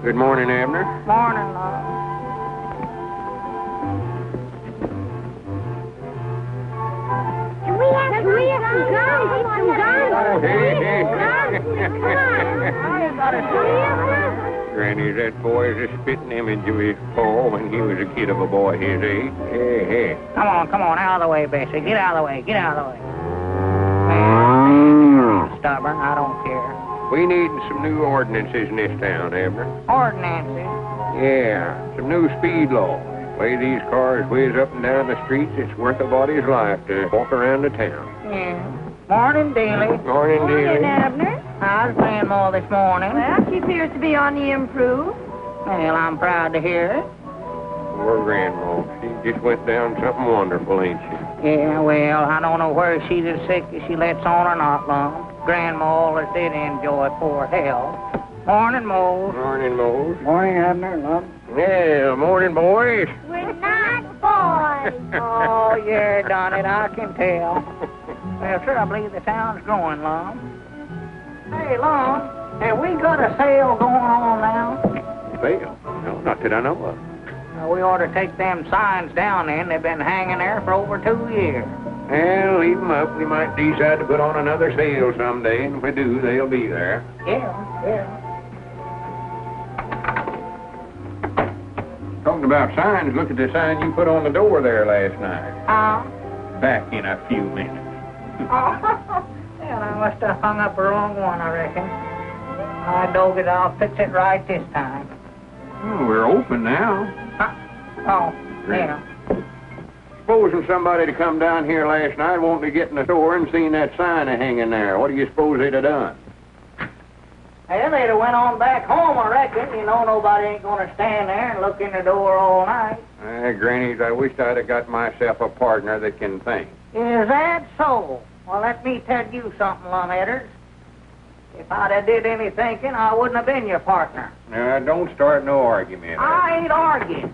Good morning, Abner. Morning, Lum. Can we have some guns? Oh, hey. Come Granny, that boy is a spitting image of his pa when he was a kid of a boy his age. Hey. on, out of the way, Bessie. Get out of the way. Stubborn, I don't care. We need some new ordinances in this town, Abner. Ordinances. Yeah, some new speed laws. The way these cars whiz up and down the streets, it's worth a body's life to walk around the town. Yeah. Morning, Dealey. Morning, Morning, dearie. Abner. How's Grandma this morning? Well, she appears to be on the improve. Well, I'm proud to hear it. Poor Grandma. She just went down something wonderful, ain't she? Yeah, well, I don't know whether she's as sick as she lets on or not, Lum. Grandma always did enjoy poor health. Morning, Mose. Morning, Mose. Morning, Abner, Lum. Yeah, morning, boys. We're not boys. Oh, yeah, done it, I can tell. Well, sir, I believe the town's growing, Lum. Hey, Lum, have we got a sale going on now? Sale? No, not that I know of. Well, we ought to take them signs down then. They've been hanging there for over 2 years. Well, leave them up. We might decide to put on another sale someday, and if we do, they'll be there. Yeah. Talking about signs, look at the sign you put on the door there last night. Back in a few minutes. Well, I must have hung up the wrong one, I reckon. I dog it, I'll fix it right this time. Oh, we're open now. Oh, yeah. Supposing somebody to come down here last night wanted to get in the store and seen that sign hanging there. What do you suppose they'd have done? Well, they'd have went on back home, I reckon. You know, nobody ain't gonna stand there and look in the door all night. Grannies, I wished I'd have got myself a partner that can think. Is that so? Well, let me tell you something, Lum Edders. If I'd have did any thinking, I wouldn't have been your partner. Now, don't start no argument. I ain't arguing.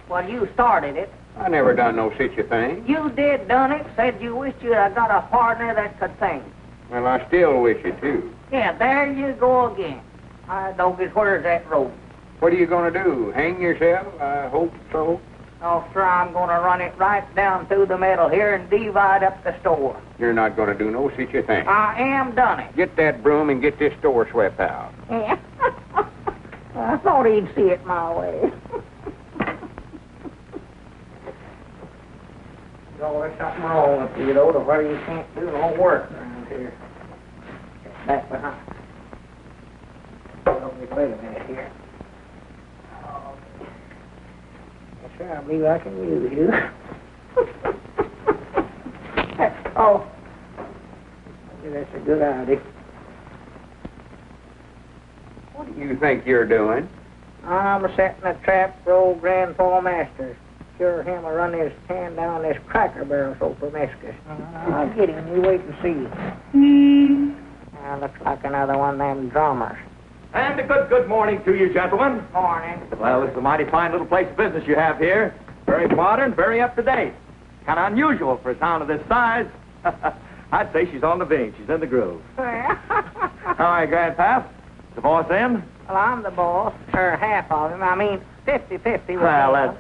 Well, you started it. I never done no such a thing. You did done it, said you wished you'd have got a partner that could think. Well, I still wish it, too. Yeah, there you go again. I don't get where's that rope. What are you going to do? Hang yourself? I hope so. Oh, sir, I'm going to run it right down through the middle here and divide up the store. You're not going to do no such a thing. I am done it. Get that broom and get this store swept out. Yeah. I thought he'd see it my way. Oh, there's something wrong with you, though, to where you can't do no work around here. Back behind. Oh, wait a minute here. Oh. Yes, sir, I believe I can use you. Oh. Maybe that's a good idea. What do you think you're doing? I'm setting a trap for old Grandpa Masters. Sure him will run his hand down this cracker barrel so promiscuous. I'll get him. You wait and see. Looks like another one of them drummers. And a good morning to you, gentlemen. Morning. Well, this is a mighty fine little place of business you have here. Very modern, very up-to-date. Kind of unusual for a town of this size. I'd say she's on the vein. She's in the groove. All right, Grandpap. The boss in? Well, I'm the boss, or half of him. I mean, 50-50. Well, that's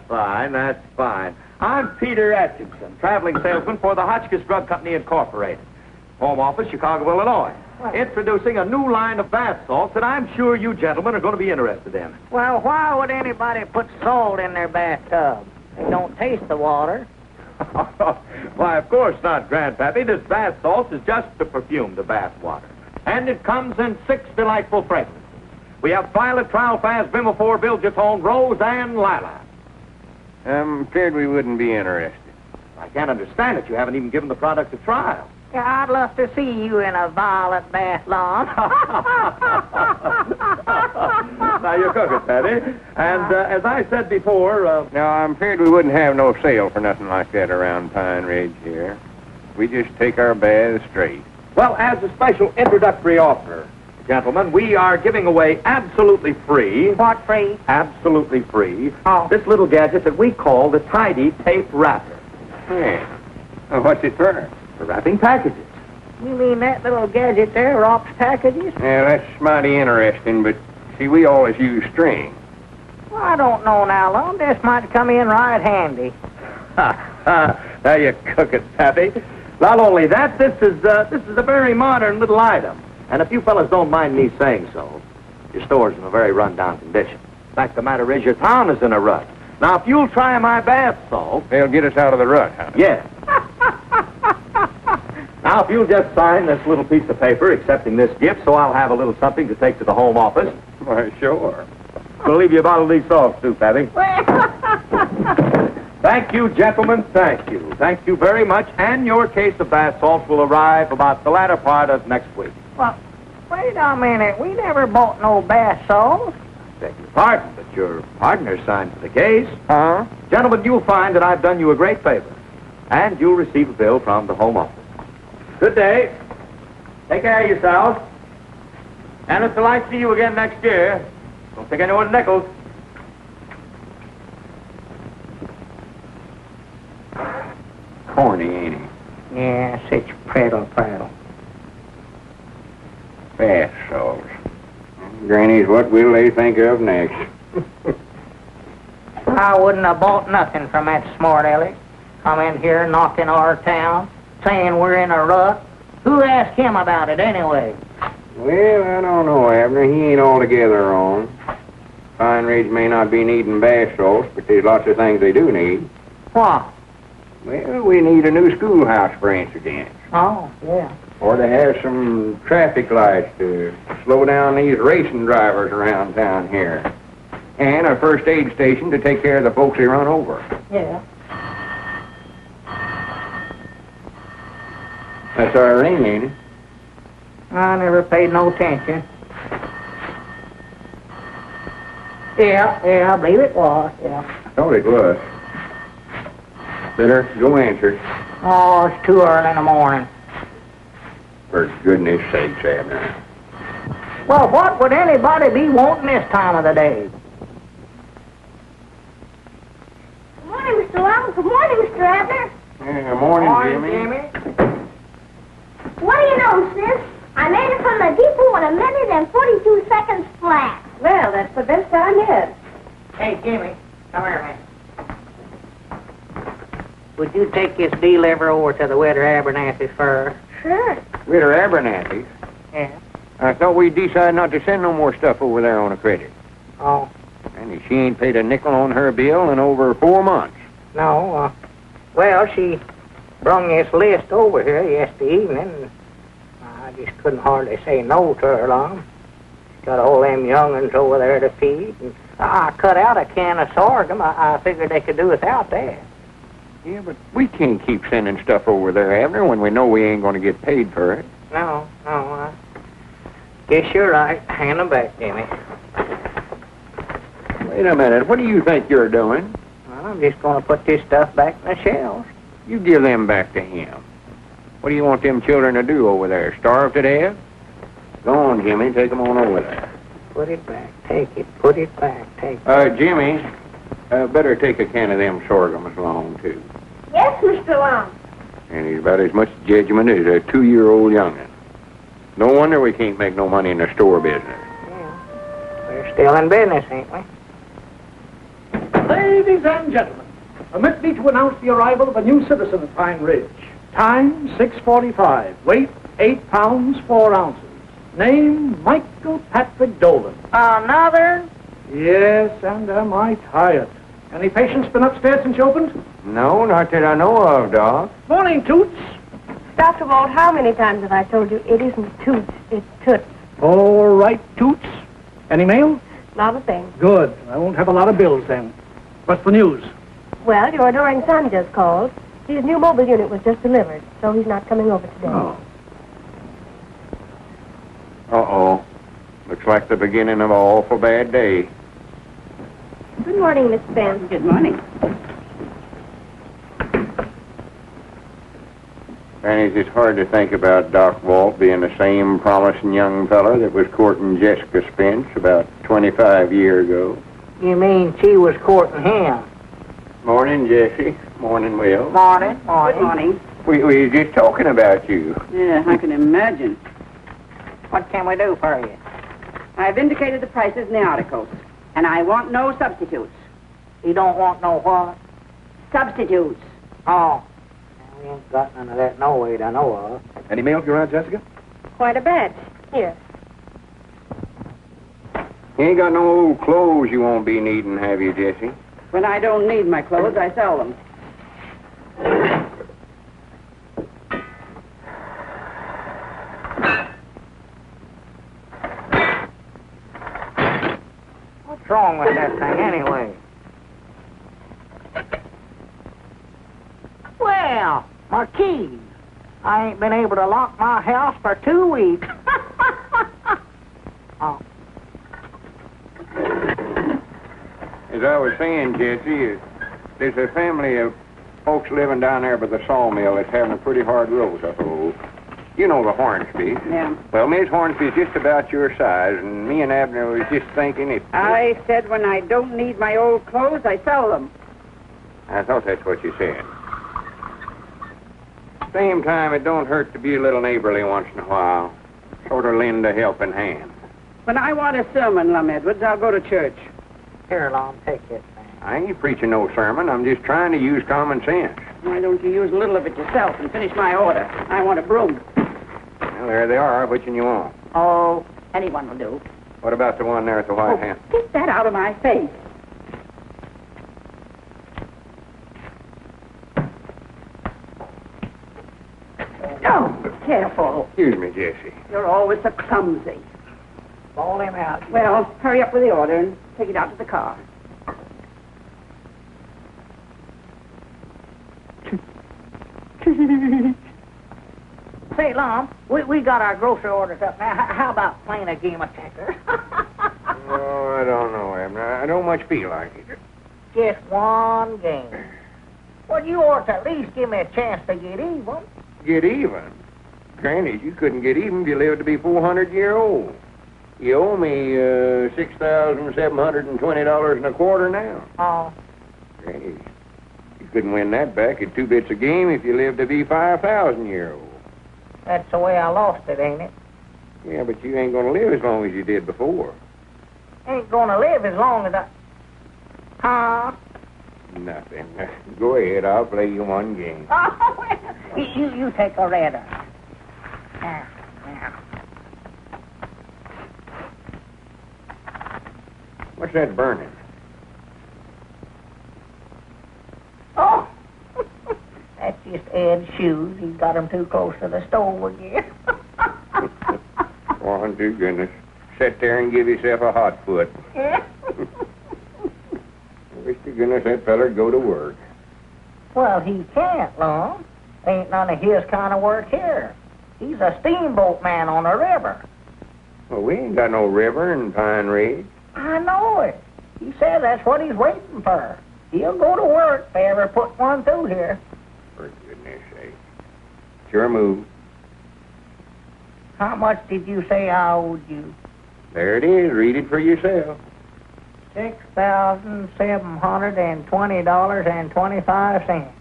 fine. I'm Peter Atkinson, traveling salesman for the Hotchkiss Drug Company Incorporated. Home office, Chicago, Illinois. Introducing a new line of bath salts that I'm sure you gentlemen are going to be interested in. Well, why would anybody put salt in their bathtub? They don't taste the water. Why, of course not, Grandpappy. This bath salt is just to perfume the bath water. And it comes in 6 delightful fragrances. We have violet, trowelfaz, bimophore, bilgetone, rose, and lilac. I'm afraid we wouldn't be interested. I can't understand it. You haven't even given the product a trial. Yeah, I'd love to see you in a violet bath, Lum. Now, you're cooking, Patty. And as I said before... No, I'm afraid we wouldn't have no sale for nothing like that around Pine Ridge here. We just take our baths straight. Well, as a special introductory offer, gentlemen, we are giving away absolutely free... What free? Absolutely free. Oh. This little gadget that we call the Tidy Tape Wrapper. Yeah. Well, what's it for? For wrapping packages. You mean that little gadget there wraps packages? Yeah, that's mighty interesting, but See, we always use string. Well, I don't know now, Lum. This might come in right handy. Now you cook it, Pappy. Not only that, this is a very modern little item. And if you fellas don't mind me saying so, your store's in a very run-down condition. In fact, the matter is, your town is in a rut. Now, if you'll try my bath salt... They'll get us out of the rut, huh? Yeah. Now, if you'll just sign this little piece of paper accepting this gift, so I'll have a little something to take to the home office. Why, sure. We'll leave you a bottle of these salts, too, Pappy. Thank you, gentlemen. Thank you. Thank you very much. And your case of bath salts will arrive about the latter part of next week. Well, wait a minute. We never bought no bath salts. Beg your pardon, but your partner signed for the case. Huh? Gentlemen, you'll find that I've done you a great favor. And you'll receive a bill from the home office. Good day. Take care of yourselves. And until I see you again next year, don't take any more nickels. Corny, ain't he? Yeah, such prattle. Bath salts. Grannies, what will they think of next? I wouldn't have bought nothing from that smart aleck. Come in here knocking our town, saying we're in a rut. Who asked him about it anyway? Well, I don't know, Abner. He ain't altogether wrong. Pine Ridge may not be needing bath salts, but there's lots of things they do need. What? Well, we need a new schoolhouse, for instance. Oh, yeah. Or to have some traffic lights to slow down these racing drivers around town here. And a first aid station to take care of the folks they run over. Yeah. That's our ring, ain't it? I never paid no attention. Yeah, I believe it was, yeah. I thought it was. Better go answer. Oh, it's too early in the morning. For goodness sakes, Abner. Well, what would anybody be wanting this time of the day? Good morning, Mr. Lum. Good morning, Mr. Abner. Yeah, morning, Jimmy. What do you know, sis? I made it from the depot in 1 minute and 42 seconds flat. Well, that's the best time yet. Hey, Jimmy, come here, man. Would you take this deliver over to the Widow Abernathy's first? Sure. With her Abernathy. Yeah. I thought we'd decided not to send no more stuff over there on a credit. Oh, And she ain't paid a nickel on her bill in over 4 months. no, well, she brung this list over here yesterday evening. I just couldn't hardly say no to her, Lum. Got all them young'uns over there to feed. And I cut out a can of sorghum. I figured they could do without that. Yeah, but we can't keep sending stuff over there, Abner, when we know we ain't going to get paid for it. No, I guess you're right. Hand them back, Jimmy. Wait a minute. What do you think you're doing? Well, I'm just going to put this stuff back in the shelves. You give them back to him. What do you want them children to do over there? Starve to death? Go on, Jimmy. Take them on over there. Put it back. Take it. Put it back. Take it. Jimmy, better take a can of them sorghums along, too. Yes, Mr. Lum. And he's about as much judgment as a 2-year-old young'un. No wonder we can't make no money in the store business. Yeah. We're still in business, ain't we? Ladies and gentlemen, permit me to announce the arrival of a new citizen at Pine Ridge. Time, 6:45. Weight, 8 pounds, 4 ounces. Name, Michael Patrick Dolan. Another? Yes, and am I tired. Any patients been upstairs since you opened? No, not that I know of, Doc. Morning, Toots. Dr. Walt, how many times have I told you it isn't Toots, it's Toots? All right, Toots. Any mail? Not a thing. Good. I won't have a lot of bills then. What's the news? Well, your adoring son just called. His new mobile unit was just delivered, so he's not coming over today. Oh. Uh-oh. Looks like the beginning of an awful bad day. Good morning, Miss Spence. Good morning. And it's hard to think about Doc Walt being the same promising young feller that was courting Jessica Spence about 25 years ago. You mean she was courting him? Morning, Jessie. Morning, Will. Morning. Good morning. We were just talking about you. Yeah, I can imagine. What can we do for you? I've indicated the prices in the articles, and I want no substitutes. You don't want no what? Substitutes. Oh. We ain't got none of that no way to know of. Any milk around, Jessica? Quite a batch. Here. You ain't got no old clothes you won't be needing, have you, Jessie? When I don't need my clothes, I sell them. What's wrong with that thing anyway? Well, my keys. I ain't been able to lock my house for 2 weeks. Oh. As I was saying, Jesse, there's a family of folks living down there by the sawmill that's having a pretty hard road to hoe. You know the Hornsbys. Yeah. Well, Miss Hornsby's just about your size, and me and Abner was just thinking if... I said when I don't need my old clothes, I sell them. I thought that's what you said. Same time, it don't hurt to be a little neighborly once in a while. Sort of lend a helping hand. When I want a sermon, Lum Edwards, I'll go to church. Here, Lom, take this thing. I ain't preaching no sermon. I'm just trying to use common sense. Why don't you use a little of it yourself and finish my order? I want a broom. Well, there they are. Which one you want? Oh, anyone will do. What about the one there at the White House? Get that out of my face. Oh, careful. Excuse me, Jessie. You're always so clumsy. Ball him out. Well, hurry up with the order and take it out to the car. Say, Lom, we got our grocery orders up now. How about playing a game of checkers? Oh, I don't know, Abner. I don't much feel like it. Just one game. Well, you ought to at least give me a chance to get even. Get even? Granny, you couldn't get even if you lived to be 400 years old. You owe me $6,720 and a quarter now. Oh. Granny, you couldn't win that back at 2 bits a game if you lived to be 5,000 years old. That's the way I lost it, ain't it? Yeah, but you ain't gonna live as long as you did before. Ain't gonna live as long as I... Huh? Nothing. Go ahead, I'll play you one game. Oh, well, you take a redder. Now. What's that burning? Oh! That's just Ed's shoes. He's got them too close to the stove again. Oh, dear goodness. Sit there and give yourself a hot foot. Yeah. Wish to goodness that feller'd go to work. Well, he can't, Lum. Ain't none of his kind of work here. He's a steamboat man on a river. Well, we ain't got no river in Pine Ridge. I know it. He said that's what he's waiting for. He'll go to work if they ever put one through here. For goodness sake. Sure move. How much did you say I owed you? There it is. Read it for yourself. $6,720.25.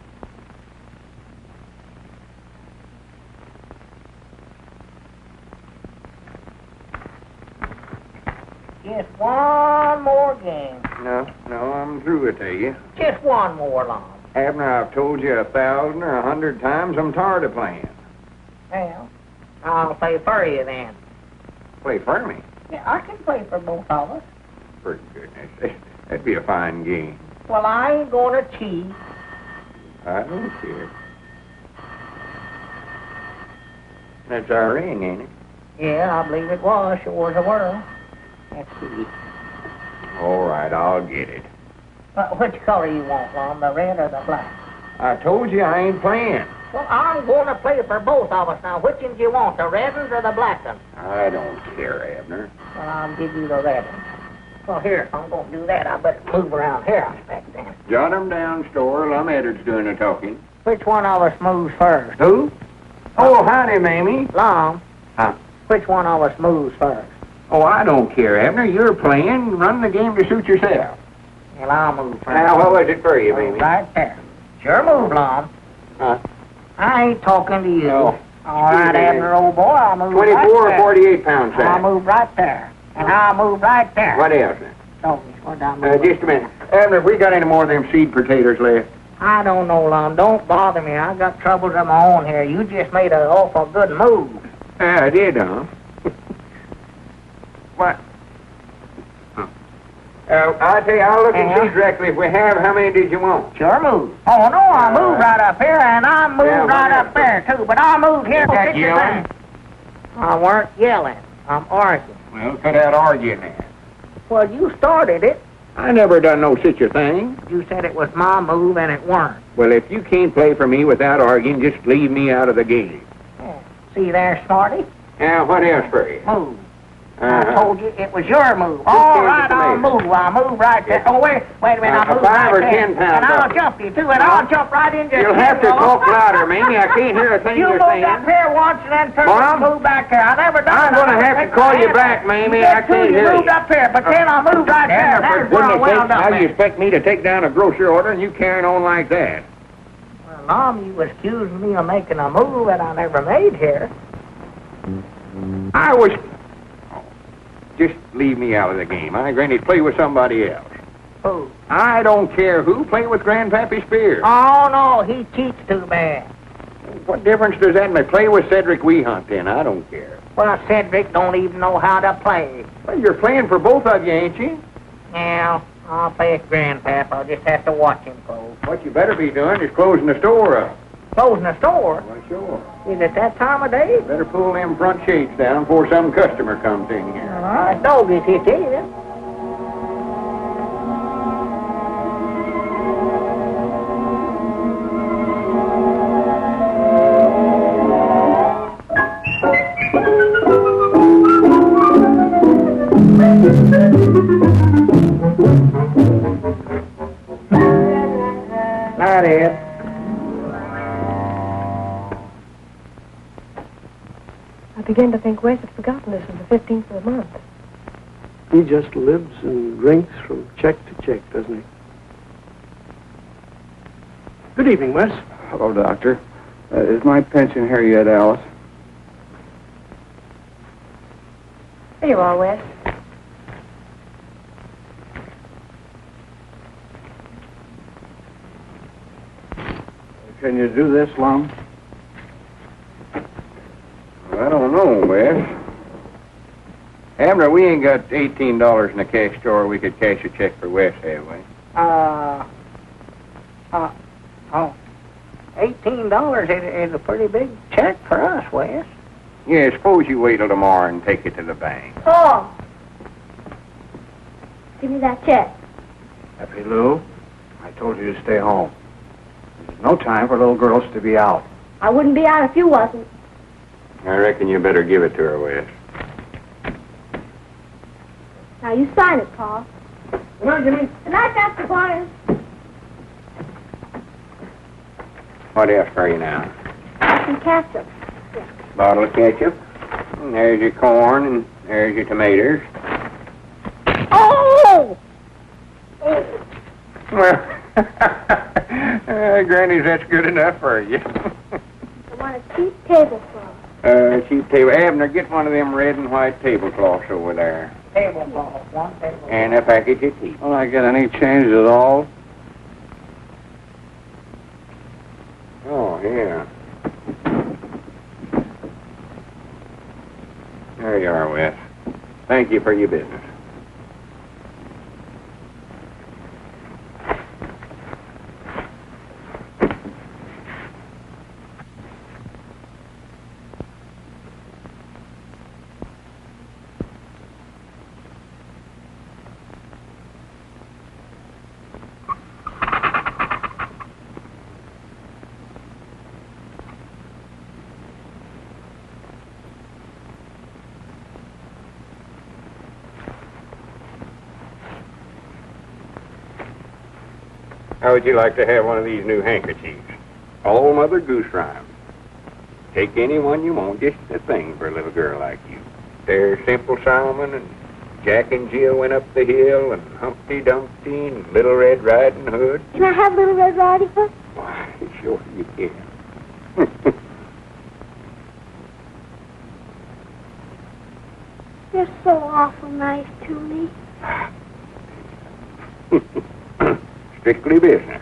Just one more game. No, I'm through with you. Just one more, Lom. Abner, I've told you 1,000 or 100 times I'm tired of playing. Well, I'll play for you then. Play for me. Yeah, I can play for both of us. For goodness sake. That'd be a fine game. Well, I ain't gonna cheat. I don't care. That's our ring, ain't it? Yeah, I believe it was. Sure as the world. Let's see. All right, I'll get it. Which color you want, Lom, the red or the black? I told you I ain't playing. Well, I'm going to play for both of us now. Which ones you want, the red ones or the black ones? I don't care, Abner. Well, I'll give you the red ones. Well, here, if I'm going to do that, I better move around here, I expect then. Jot 'em down, store. Lum Edwards doing the talking. Which one of us moves first? Who? Oh, howdy, Mamie. Lom. Huh? Which one of us moves first? Oh, I don't care, Abner. You're playing. Run the game to suit yourself. Well, I'll move first. Now, what was it for you, Mamie? Right there. Sure move, Lom. Huh? I ain't talking to you. No. All right, Excuse me. Abner, old boy, I'll move 24 right or there. 48 pounds, I'll Sam. move right there. And I'll move right there. What else then? Show me. What I move? Just a minute. Abner, we got any more of them seed potatoes left? I don't know, Lum. Don't bother me. I got troubles of my own here. You just made an awful good move. Yeah, I did, huh? What? I'll tell you, I'll look and see directly if we have. How many did you want? Sure move. Oh, no, I moved right up here, and I moved right up there, too. But I moved here. That yelling? I weren't yelling. I'm arguing. Well, cut out arguing then. Well, you started it. I never done no such a thing. You said it was my move, and it weren't. Well, if you can't play for me without arguing, just leave me out of the game. Yeah. See there, Smarty? Now, what else for you? Move. I told you it was your move. All right, I'll move. I'll move right there. Oh, wait a minute. I'll move 5 or right 10 there. pounds. And I'll jump you, too, and I'll jump right in your You'll have to talk louder, Mamie. I can't hear a thing You you're moved saying. up here once and then turned Mom? and moved back there. I never done I'm it. going to have to call you back, Mamie. I can't hear You you. moved up here, but then I moved right there. Abner, That's for where I goodness sake, wound up how do you at. expect me to take down a grocery order and you carrying on like that? Well, Mom, you was accusing me of making a move that I never made here. I was... Just leave me out of the game. I granted play with somebody else. Who? I don't care who. Play with Grandpappy Spear. Oh, no, he cheats too bad. What difference does that make? Play with Cedric Weehunt then. I don't care. Well, Cedric don't even know how to play. Well, you're playing for both of you, ain't you? Now, I'll play with Grandpap. I'll just have to watch him close. What you better be doing is closing the store up. Closing the store? Well, sure. Is it that time of day? Better pull them front shades down before some customer comes in here. All right, dog is hit here. Not it. I begin to think Wes had forgotten this was the 15th of the month. He just lives and drinks from check to check, doesn't he? Good evening, Wes. Hello, Doctor. Is my pension here yet, Alice? There you are, Wes. Can you do this, Lum? I don't know, Wes. Abner, we ain't got $18 in the cash drawer. We could cash a check for Wes, have we? $18 is a pretty big check for us, Wes. Yeah, suppose you wait till tomorrow and take it to the bank. Paul, give me that check. Happy Lou, I told you to stay home. There's no time for little girls to be out. I wouldn't be out if you wasn't. I reckon you better give it to her, Wes. Now you sign it, Paul. Good night, Jimmy. Good night, Dr. Barnes. What else for you now? Some ketchup. Bottle of ketchup. And there's your corn, and there's your tomatoes. Oh! Well, Granny, that's good enough for you. I want a cheap tablecloth. Cheap table. Abner, get one of them red and white tablecloths over there. Tablecloth, one tablecloth. And a package of tea. Will I get any change at all? Oh, yeah. There you are, Wes. Thank you for your business. How would you like to have one of these new handkerchiefs? All Mother Goose rhymes. Take any one you want, just a thing for a little girl like you. There's Simple Simon, and Jack and Jill went up the hill, and Humpty Dumpty, and Little Red Riding Hood. Can I have Little Red Riding Hood? Why, sure you can. You're so awful nice to me. Strictly business.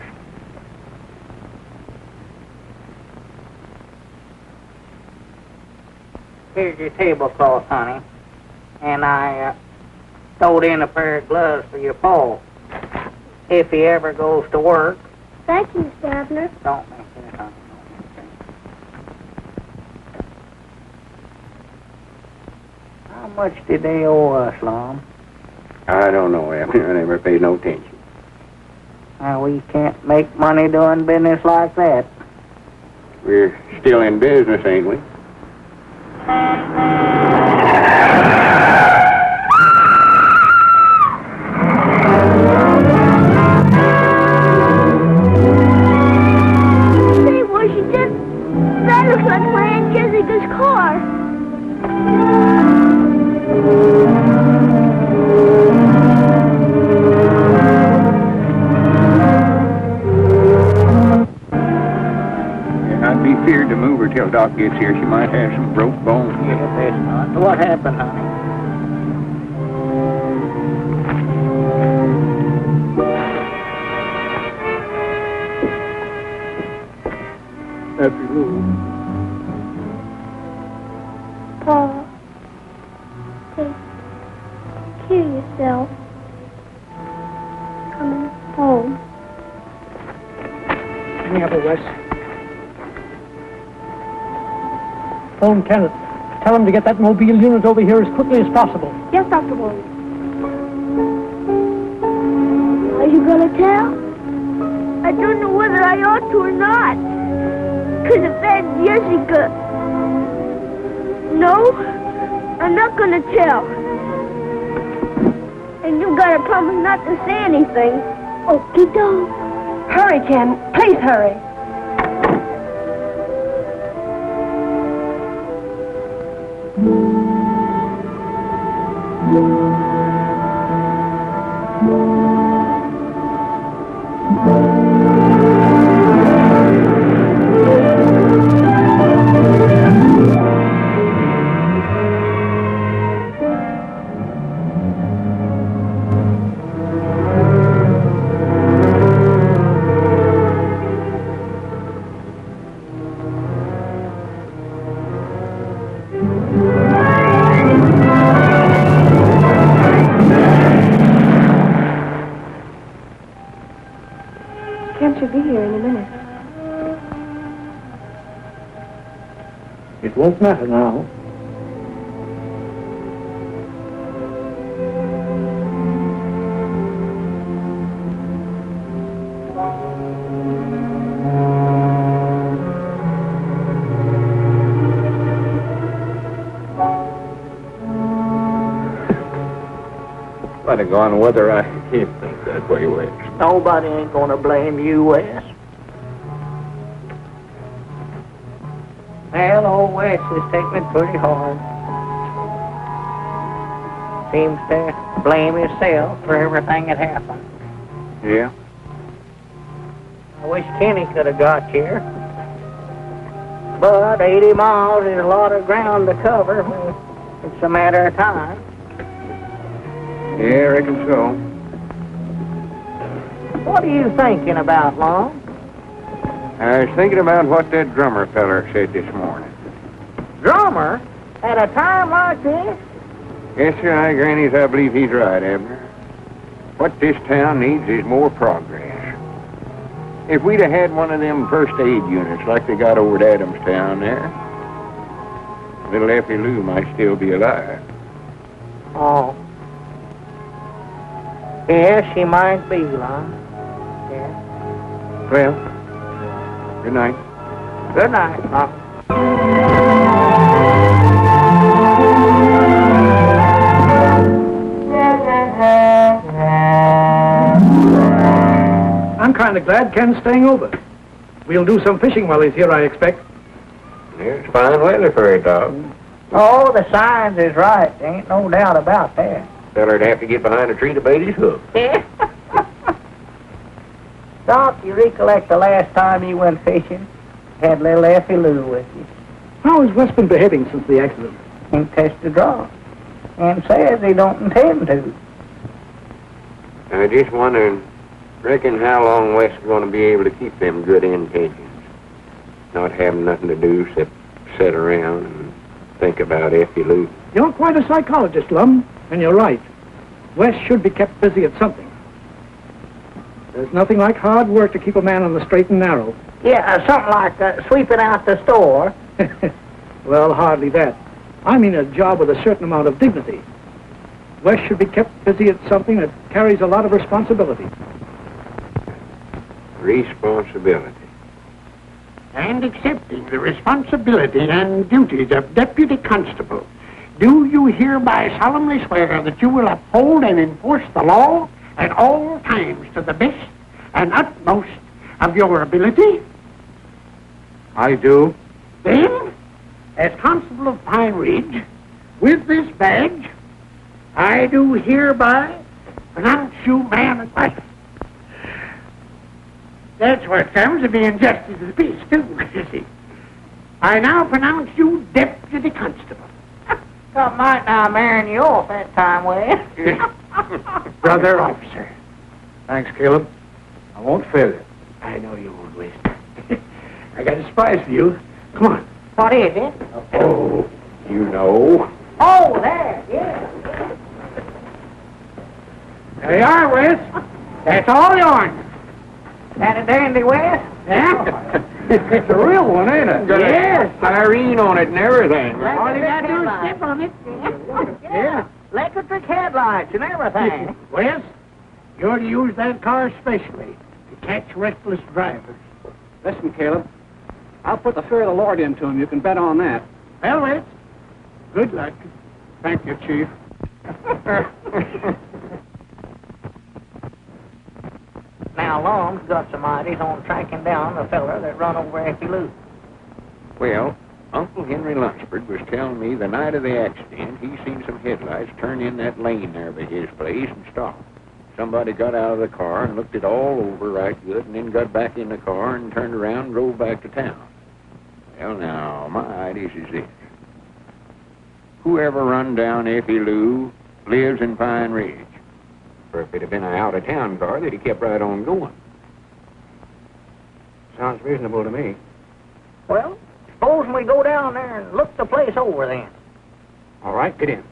Here's your tablecloth, honey. And I stowed in a pair of gloves for your Paul. If he ever goes to work. Thank you, Mr. Abner. Don't mention it, honey. How much did they owe us, Lum? I don't know, Abner. I never paid no attention. We can't make money doing business like that. We're still in business, ain't we? Say, Washington, that looks like my Aunt Jessica's car. I'd be feared to move her till Doc gets here. She might have some broke bones. Yeah, that's not. What happened, honey? Happy Lou. Paul, take care of yourself. Coming home. Any other, Wes? Phone Kenneth. Tell him to get that mobile unit over here as quickly as possible. Yes, Dr. Ward. Are you gonna tell? I don't know whether I ought to or not. 'Cause of Aunt Jessica. No, I'm not gonna tell. And you gotta promise not to say anything. Okie doke. Hurry, Ken. Please hurry. Ken should be here in a minute. It won't matter now. Might have gone whether I can't think that way, Wes. Nobody ain't gonna blame you, Wes. Well, old Wes is taking it pretty hard. Seems to blame himself for everything that happened. Yeah? I wish Kenny could have got here. But 80 miles is a lot of ground to cover. It's a matter of time. Yeah, I reckon so. What are you thinking about, Lum? I was thinking about what that drummer feller said this morning. Drummer? At a time like this? Yes, sir, Grannies, I believe he's right, Abner. What this town needs is more progress. If we'd have had one of them first aid units like they got over at Adamstown there, little Effie Lou might still be alive. Oh. Yes, she might be, Lum. Yeah. Well, good night. Good night, Lum. I'm kind of glad Ken's staying over. We'll do some fishing while he's here, I expect. Yeah, it's fine weather for a dog. Oh, the signs is right. There ain't no doubt about that. Feller'd have to get behind a tree to bait his hook. Doc, you recollect the last time you went fishing? Had little Effie Lou with you. How has Wes been behaving since the accident? Ain't touched a draw. And says he don't intend to. I just wondering, reckon how long Wes is going to be able to keep them good intentions. Not having nothing to do except sit around and think about Effie Lou. You're quite a psychologist, Lum, and you're right. Wes should be kept busy at something. There's nothing like hard work to keep a man on the straight and narrow. Yeah, something like sweeping out the store. Well, hardly that. I mean a job with a certain amount of dignity. Wes should be kept busy at something that carries a lot of responsibility. Responsibility. And accepting the responsibility and duties of deputy constable, do you hereby solemnly swear that you will uphold and enforce the law at all times to the best and utmost of your ability? I do. Then, as constable of Pine Ridge, with this badge, I do hereby pronounce you man and wife. That's what comes of being justice of the peace, too, you see. I now pronounce you deputy constable. Something might now marrying you off that time, Wes. Brother officer. Thanks, Caleb. I won't fail you. I know you won't, Wes. I got a surprise for you. Come on. What is it? Oh, You know. Oh, there, yeah. there you are, Wes. That's all yours. That a dandy, Wes? Yeah? It's a real one, ain't it? Yes. Irene on it and everything. All you got to do is step on it. Yeah. Electric headlights and everything. Wes, you're to use that car specially to catch reckless drivers. Listen, Caleb. I'll put the fear of the Lord into him. You can bet on that. Well, Wes, good luck. Thank you, Chief. Now, Long's got some ideas on tracking down the feller that run over Effie Lou. Well, Uncle Henry Lunsford was telling me the night of the accident he seen some headlights turn in that lane there by his place and stop. Somebody got out of the car and looked it all over right good and then got back in the car and turned around and drove back to town. Well, now, my ideas is this. Whoever run down Effie Lou lives in Pine Ridge. For if it had been an out-of-town car, they'd have kept right on going. Sounds reasonable to me. Well, supposing we go down there and look the place over then. All right, get in.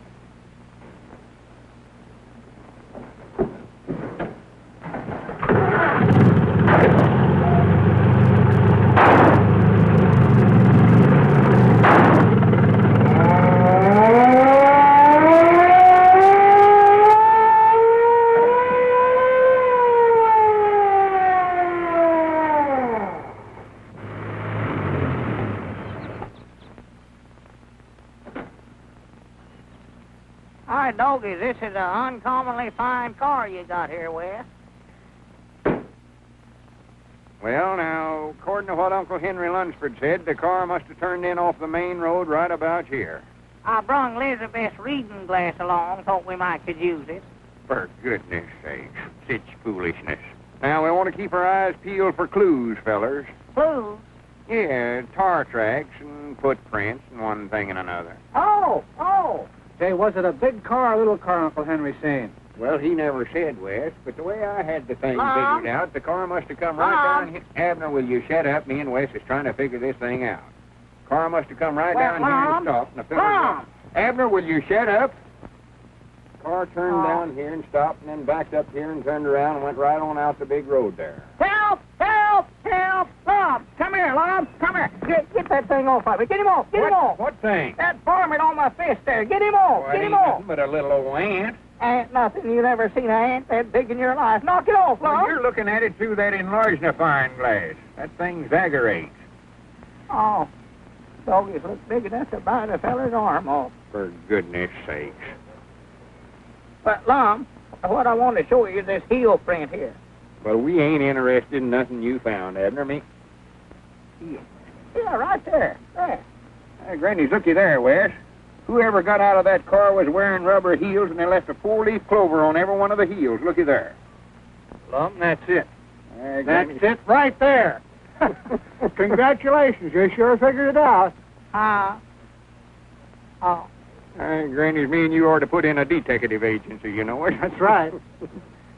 All right, doggies, this is an uncommonly fine car you got here, Wes. Well, now, according to what Uncle Henry Lunsford said, the car must have turned in off the main road right about here. I brung Elizabeth's reading glass along, thought we might could use it. For goodness sakes, such foolishness. Now, we want to keep our eyes peeled for clues, fellers. Clues? Yeah, tar tracks and footprints and one thing and another. Oh. Say, was it a big car or a little car Uncle Henry saying? Well, he never said, Wes, but the way I had the thing Mom? figured out, the car must have come right Mom? down here. Abner, will you shut up? Me and Wes is trying to figure this thing out. Car must have come right Well, down here Mom? and stopped. And the fellas Mom? Abner, will you shut up? Car turned Oh. down here and stopped and then backed up here and turned around and went right on out the big road there. Help! Lob, come here, Lob, come here. Get that thing off of me. Get him off, get him off. What thing? That varmint on my fist there. Get him off, Well, get it him ain't off. nothing but a little old ant. Ain't nothing. You never seen an ant that big in your life. Knock it off, Well, Lob. you're looking at it through that enlarged magnifying glass. That thing's aggravates. Oh, doggies look big enough to bite a feller's arm off. For goodness sakes. But, Lum, what I want to show you is this heel print here. Well, we ain't interested in nothing you found, Abner. Me. Yeah, right there. There. Hey, Granny's looky there, Wes. Whoever got out of that car was wearing rubber heels, and they left a four-leaf clover on every one of the heels. Looky there. Lum, that's it. That's it right there. Congratulations. You sure figured it out. Oh. Granny's me and you ought to put in a detective agency, you know it. That's right.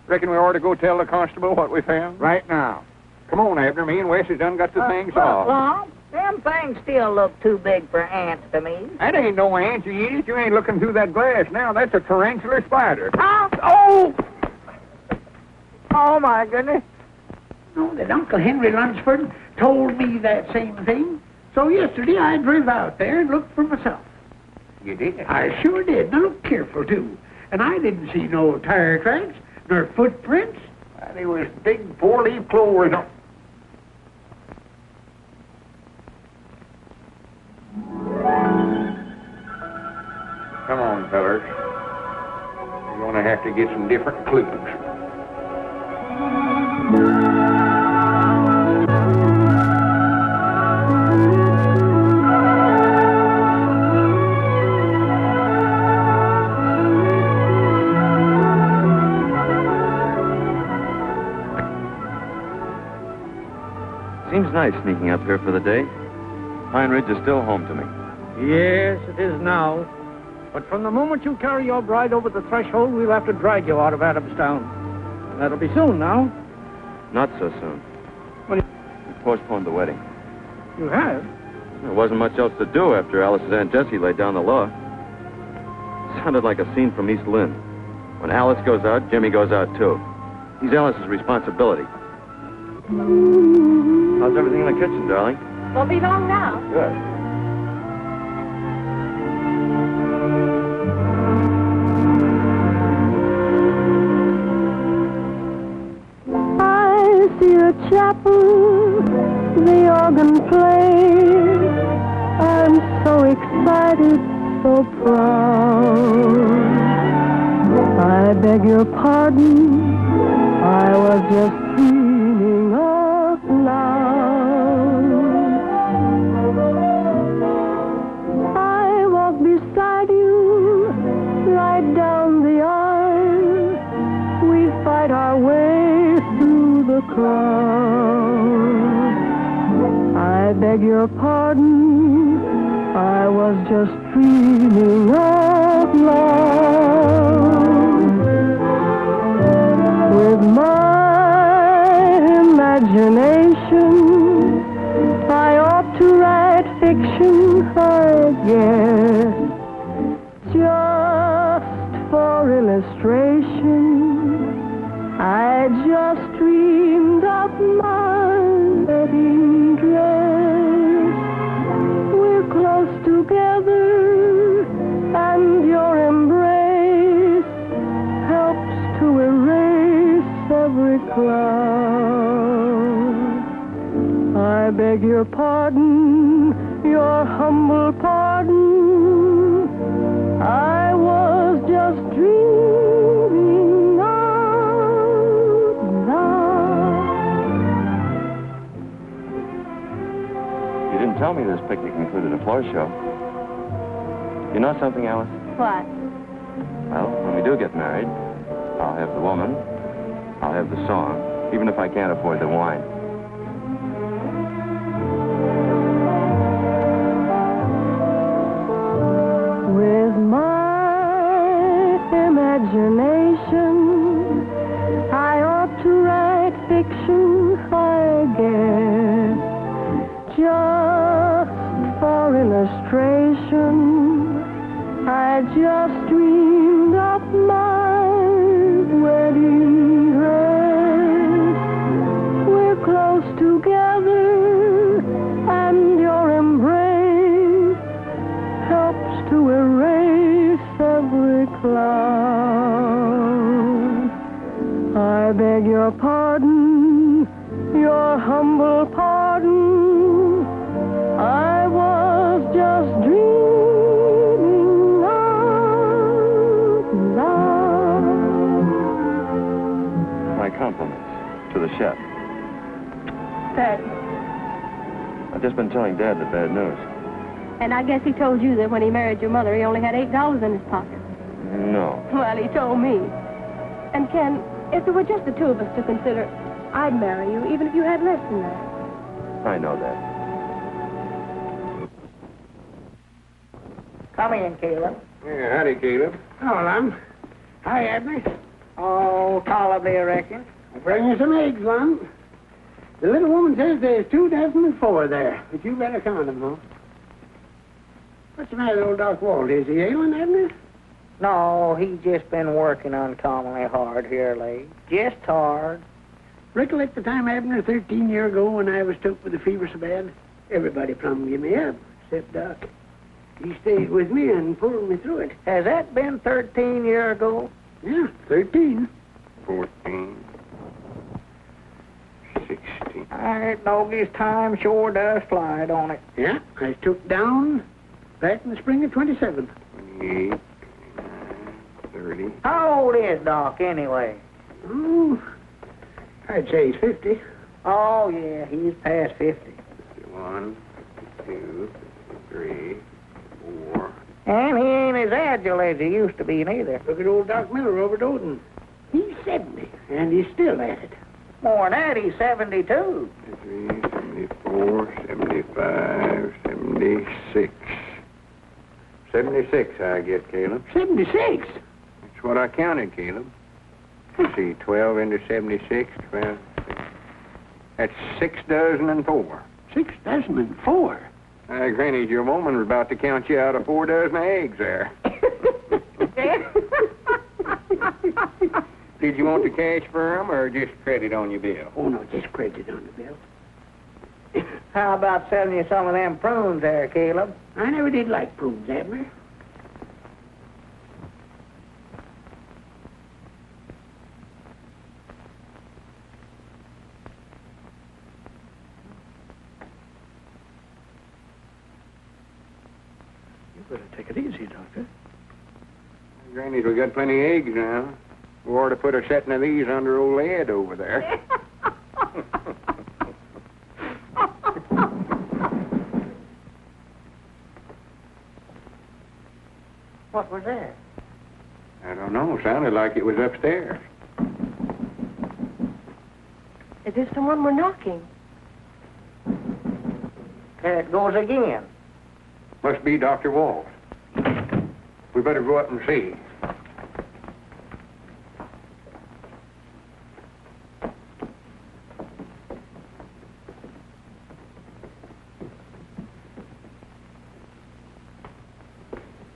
Reckon we ought to go tell the constable what we found? Right now. Come on, Abner. Me and Wes has done got the things Look, solved. Lum, them things still look too big for ants to me. That ain't no ant, you idiot. You ain't looking through that glass now. That's a tarantula spider. Oh! Oh, my goodness. No, that Uncle Henry Lunsford told me that same thing. So yesterday I drove out there and looked for myself. You did? I sure did. Now look careful, too. And I didn't see no tire tracks, nor footprints. There was big four-leaf clovers on. Come on, fellers. You're going to have to get some different clues. Seems nice sneaking up here for the day. Pine Ridge is still home to me. Yes, it is now. But from the moment you carry your bride over the threshold, we'll have to drag you out of Adamstown. That'll be soon now. Not so soon. What? We postponed the wedding. You have? There wasn't much else to do after Alice's Aunt Jessie laid down the law. Sounded like a scene from East Lynne. When Alice goes out, Jimmy goes out too. He's Alice's responsibility. How's everything in the kitchen, darling? Won't be long now. Good. I see a chapel, the organ plays. I'm so excited, so proud. I beg your pardon, I was just dreaming out loud. I walk beside you, right down the aisle. We fight our way through the crowd. I beg your pardon, I was just dreaming out loud. With my imagination, I ought to write fiction, I guess. Just for illustration, I just dreamed up my wedding dress. We're close together, and your embrace helps to erase every cloud. I beg your pardon, your humble pardon. I was just dreaming out loud. You didn't tell me this picnic included a floor show. You know something, Alice? What? Well, when we do get married, I'll have the woman, I'll have the song, even if I can't afford the wine. With my imagination, I ought to write fiction, I guess. Just for illustration, I just dreamed up my wedding dress. We're close together, and your embrace helps to erase every cloud. I beg your pardon, your humble pardon. I was just dreaming out loud. My compliments to the chef. Thanks. I've just been telling Dad the bad news. And I guess he told you that when he married your mother, he only had $8 in his pocket. No. Well, he told me. And Ken, if there were just the two of us to consider, I'd marry you, even if you had less than that. I know that. Come in, Caleb. Yeah, howdy, Caleb. Hello, Lum. Hi, Abner. Oh, tolerably, I reckon. I'll bring you some eggs, Lum. The little woman says there's 2,004 there, but you better count them, huh? What's the matter with old Doc Walt? Is he ailing, Abner? No, he's just been working uncommonly hard here late. Just hard. Recollect the time, Abner, 13 years ago when I was took with the fever so bad? Everybody plumb give me up, except Doc. He stayed with me and pulled me through it. Has that been 13 years ago? Yeah, 13. 14. 16. I know his time sure does fly, don't it? Yeah, I took down back in the spring of 27. 28. 30. How old is Doc, anyway? Oh, I'd say he's 50. Oh, yeah, he's past 50. 1, 2, 3, 4. And he ain't as agile as he used to be, neither. Look at old Doc Miller over at Odin. He's 70, and he's still at it. More than that, he's 72. 73, 74, 75, 76. 76, I get, Caleb. 76? That's what I counted, Caleb. Let's see, 12 into 76, 12. That's 6,004. 6,004? Granny, your woman was about to count you out of 4 dozen eggs there. Did you want the cash for 'em or just credit on your bill? Oh, no, just credit on the bill. How about selling you some of them prunes there, Caleb? I never did like prunes, Abner. You better take it easy, Doctor. Granny's, we got plenty of eggs now. We ought to put a setting of these under old Ed over there. What was that? I don't know. Sounded like it was upstairs. As if someone were knocking. There it goes again. Must be Dr. Walt. We better go up and see.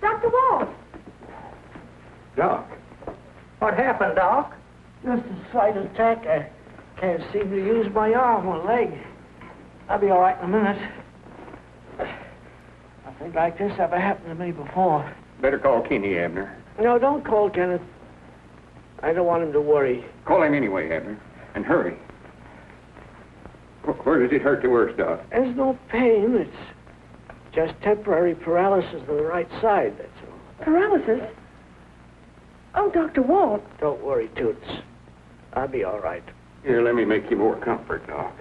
Dr. Walt! Doc. What happened, Doc? Just a slight attack. I can't seem to use my arm or leg. I'll be all right in a minute. Nothing like this ever happened to me before. Better call Kenny, Abner. No, don't call Kenneth. I don't want him to worry. Call him anyway, Abner. And hurry. Where does it hurt the worst, Doc? There's no pain. It's just temporary paralysis on the right side, that's all. Paralysis? Oh, Dr. Walt. Don't worry, Toots. I'll be all right. Here, let me make you more comfort, Doc.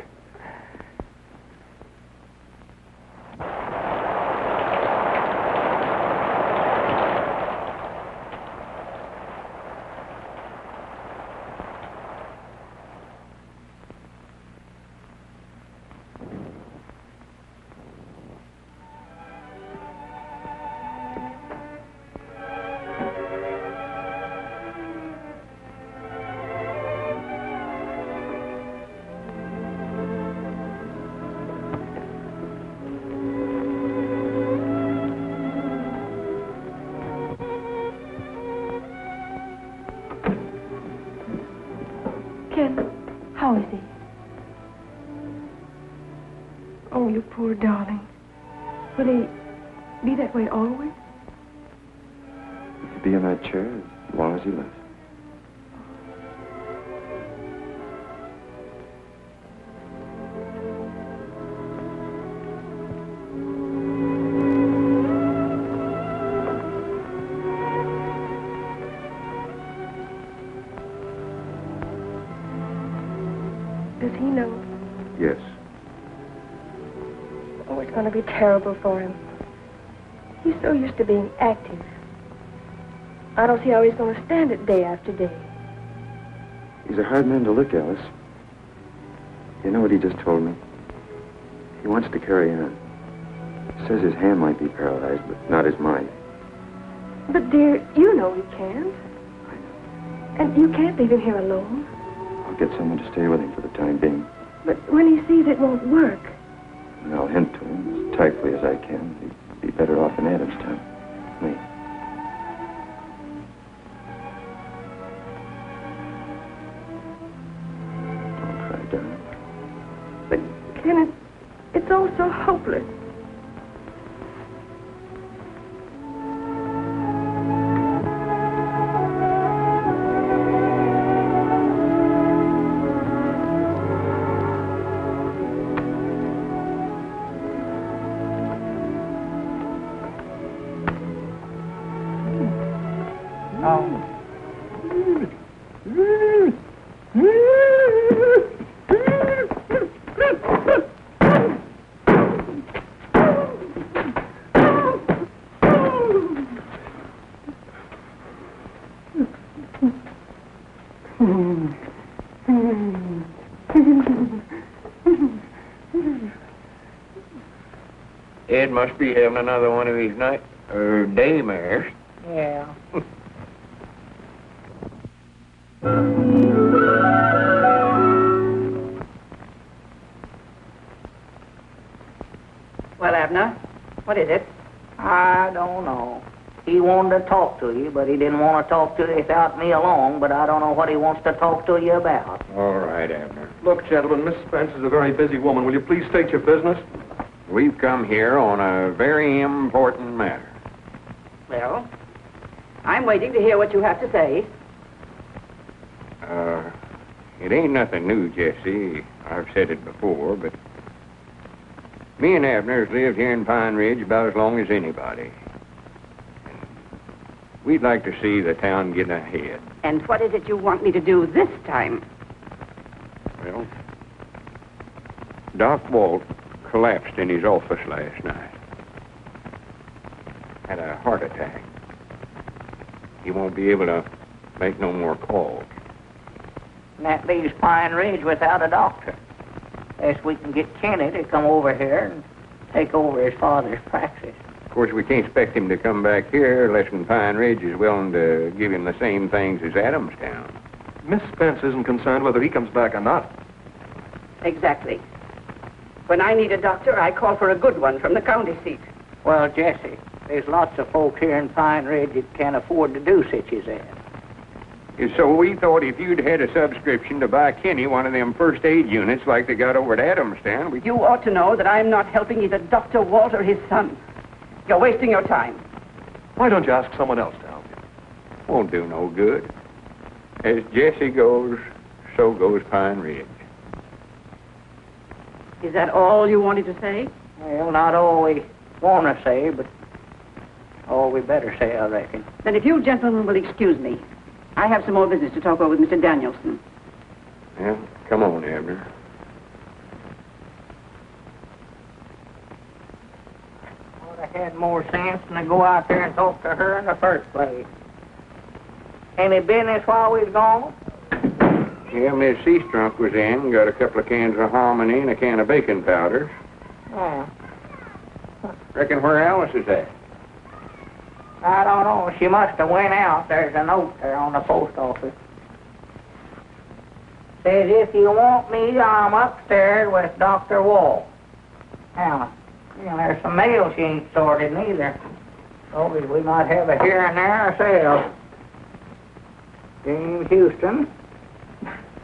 How is he? Oh, you poor darling. Will he be that way always? He could be in that chair as long as he lives. Does he know? Yes. Oh, it's going to be terrible for him. He's so used to being active. I don't see how he's going to stand it day after day. He's a hard man to look, Alice. You know what he just told me? He wants to carry on. He says his hand might be paralyzed, but not his mind. But, dear, you know he can't. And you can't leave him here alone. I'll get someone to stay with him for the time being. But when he sees it won't work, And I'll hint to him as tactfully as I can. He'd be better off in Adam's time. Me. Don't cry, darling. but, Kenneth, it's all so hopeless. Ed must be having another one of his night or daymares. Yeah. Well, Abner, what is it? I don't know. He wanted to talk to you, but he didn't want to talk to you without me along, but I don't know what he wants to talk to you about. All right, Abner. Look, gentlemen, Miss Spence is a very busy woman. Will you please state your business? We've come here on a very important matter. Well, I'm waiting to hear what you have to say. It ain't nothing new, Jesse. I've said it before, but me and Abner's lived here in Pine Ridge about as long as anybody. We'd like to see the town get ahead. And what is it you want me to do this time? Well, Doc Walt collapsed in his office last night. Had a heart attack. He won't be able to make no more calls. And that leaves Pine Ridge without a doctor. Unless we can get Kenny to come over here and take over his father's practice. Of course, we can't expect him to come back here unless Pine Ridge is willing to give him the same things as Adamstown. Miss Spence isn't concerned whether he comes back or not. Exactly. When I need a doctor, I call for a good one from the county seat. Well, Jesse, there's lots of folk here in Pine Ridge that can't afford to do such as that. And so we thought if you'd had a subscription to buy Kenny one of them first aid units like they got over at Adamstown, we... You ought to know that I'm not helping either Dr. Walt or his son. You're wasting your time. Why don't you ask someone else to help you? Won't do no good. As Jesse goes, so goes Pine Ridge. Is that all you wanted to say? Well, not all we want to say, but all we better say, I reckon. Then if you gentlemen will excuse me, I have some more business to talk over with Mr. Danielson. Well, come on, Abner. Would have had more sense than to go out there and talk to her in the first place. Any business while we was gone? Yeah, Miss Seastrunk was in, got a couple of cans of hominy and a can of baking powder. Yeah. Reckon where Alice is at? I don't know. She must have went out. There's a note there on the post office. Says, if you want me, I'm upstairs with Dr. Wall. Now, there's some mail she ain't sorted neither. So we might have a here and there ourselves. James Houston.